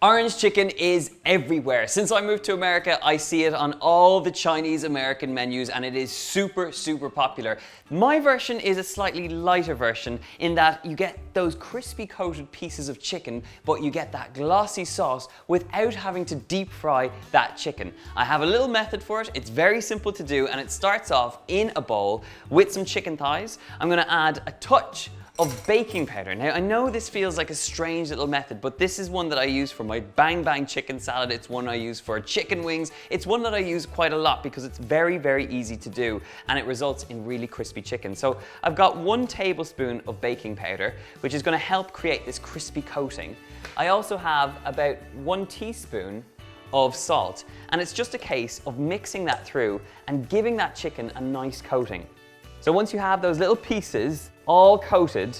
Orange chicken is everywhere. Since I moved to America, I see it on all the Chinese American menus and it is super, super popular. My version is a slightly lighter version in that you get those crispy coated pieces of chicken, but you get that glossy sauce without having to deep fry that chicken. I have a little method for it. It's very simple to do and it starts off in a bowl with some chicken thighs. I'm gonna add a touch of baking powder. Now, I know this feels like a strange little method, but this is one that I use for my bang bang chicken salad. It's one I use for chicken wings. It's one that I use quite a lot because it's very, very easy to do and it results in really crispy chicken. So I've got 1 tablespoon of baking powder, which is gonna help create this crispy coating. I also have about 1 teaspoon of salt, and it's just a case of mixing that through and giving that chicken a nice coating. So once you have those little pieces all coated,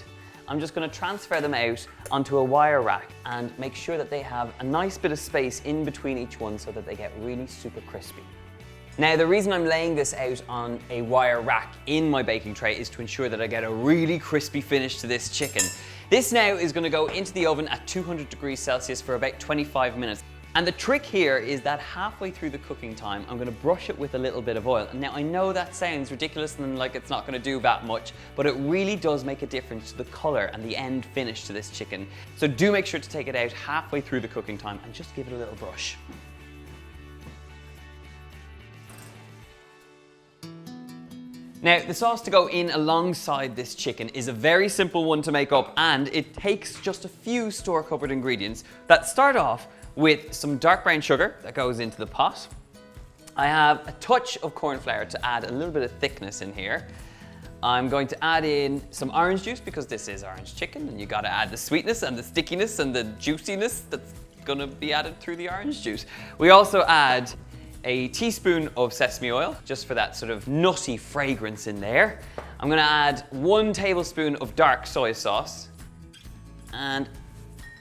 I'm just going to transfer them out onto a wire rack and make sure that they have a nice bit of space in between each one so that they get really super crispy. Now, the reason I'm laying this out on a wire rack in my baking tray is to ensure that I get a really crispy finish to this chicken. This now is going to go into the oven at 200 degrees Celsius for about 25 minutes. And the trick here is that halfway through the cooking time, I'm gonna brush it with a little bit of oil. Now, I know that sounds ridiculous and like it's not gonna do that much, but it really does make a difference to the color and the end finish to this chicken. So do make sure to take it out halfway through the cooking time and just give it a little brush. Now, the sauce to go in alongside this chicken is a very simple one to make up, and it takes just a few store-cupboard ingredients that start off with some dark brown sugar that goes into the pot. I have a touch of corn flour to add a little bit of thickness in here. I'm going to add in some orange juice because this is orange chicken and you gotta add the sweetness and the stickiness and the juiciness that's gonna be added through the orange juice. We also add a teaspoon of sesame oil, just for that sort of nutty fragrance in there. I'm gonna add 1 tablespoon of dark soy sauce and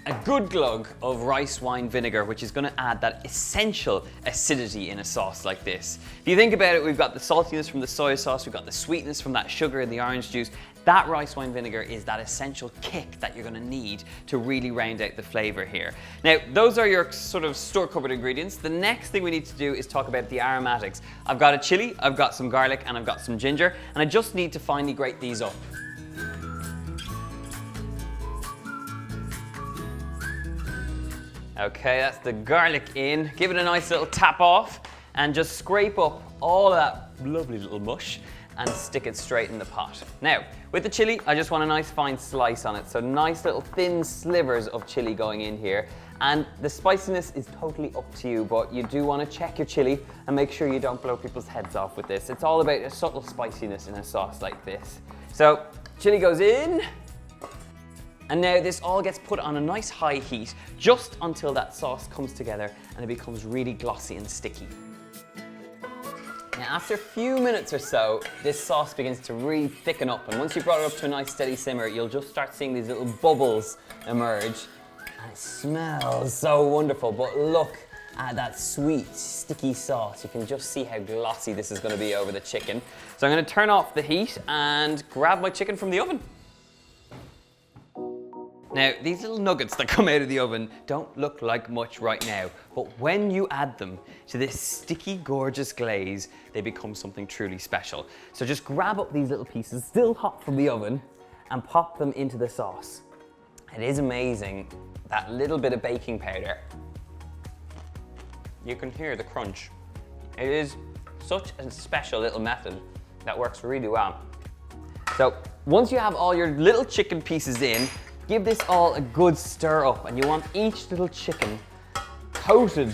a good glug of rice wine vinegar, which is going to add that essential acidity in a sauce like this. If you think about it, we've got the saltiness from the soy sauce, we've got the sweetness from that sugar and the orange juice. That rice wine vinegar is that essential kick that you're going to need to really round out the flavor here. Now, those are your sort of store-cupboard ingredients. The next thing we need to do is talk about the aromatics. I've got a chili, I've got some garlic, and I've got some ginger, and I just need to finely grate these up. Okay, that's the garlic in. Give it a nice little tap off and just scrape up all of that lovely little mush and stick it straight in the pot. Now, with the chili, I just want a nice fine slice on it. So nice little thin slivers of chili going in here. And the spiciness is totally up to you, but you do want to check your chili and make sure you don't blow people's heads off with this. It's all about a subtle spiciness in a sauce like this. So, chili goes in. And now this all gets put on a nice high heat just until that sauce comes together and it becomes really glossy and sticky. Now after a few minutes or so, this sauce begins to really thicken up, and once you've brought it up to a nice steady simmer, you'll just start seeing these little bubbles emerge. And it smells so wonderful, but look at that sweet, sticky sauce. You can just see how glossy this is going to be over the chicken. So I'm going to turn off the heat and grab my chicken from the oven. Now, these little nuggets that come out of the oven don't look like much right now, but when you add them to this sticky, gorgeous glaze, they become something truly special. So just grab up these little pieces, still hot from the oven, and pop them into the sauce. It is amazing, that little bit of baking powder. You can hear the crunch. It is such a special little method that works really well. So once you have all your little chicken pieces in, give this all a good stir up, and you want each little chicken coated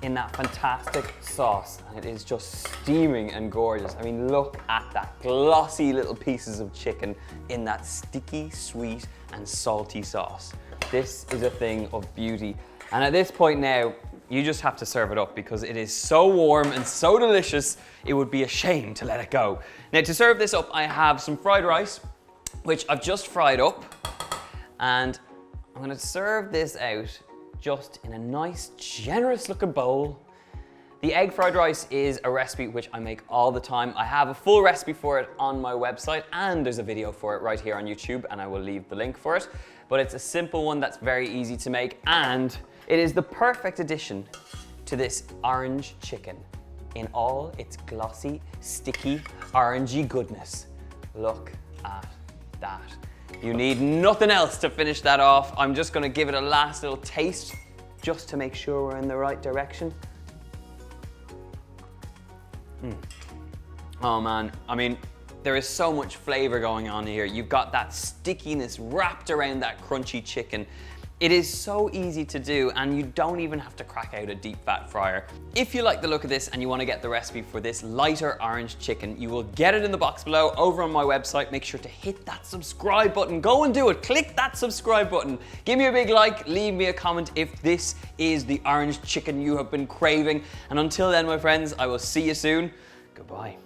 in that fantastic sauce, and it is just steaming and gorgeous. I mean, look at that glossy little pieces of chicken in that sticky, sweet and salty sauce. This is a thing of beauty, and at this point now, you just have to serve it up because it is so warm and so delicious, it would be a shame to let it go. Now, to serve this up, I have some fried rice, which I've just fried up. And I'm gonna serve this out just in a nice, generous looking bowl. The egg fried rice is a recipe which I make all the time. I have a full recipe for it on my website, and there's a video for it right here on YouTube, and I will leave the link for it. but it's a simple one that's very easy to make, and it is the perfect addition to this orange chicken in all its glossy, sticky, orangey goodness. Look at that. You need nothing else to finish that off. I'm just gonna give it a last little taste just to make sure we're in the right direction. Oh man, I mean, there is so much flavor going on here. You've got that stickiness wrapped around that crunchy chicken. It is so easy to do, and you don't even have to crack out a deep fat fryer. If you like the look of this and you want to get the recipe for this lighter orange chicken, you will get it in the box below over on my website. Make sure to hit that subscribe button. Go and do it. Click that subscribe button. Give me a big like. Leave me a comment if this is the orange chicken you have been craving. And until then, my friends, I will see you soon. Goodbye.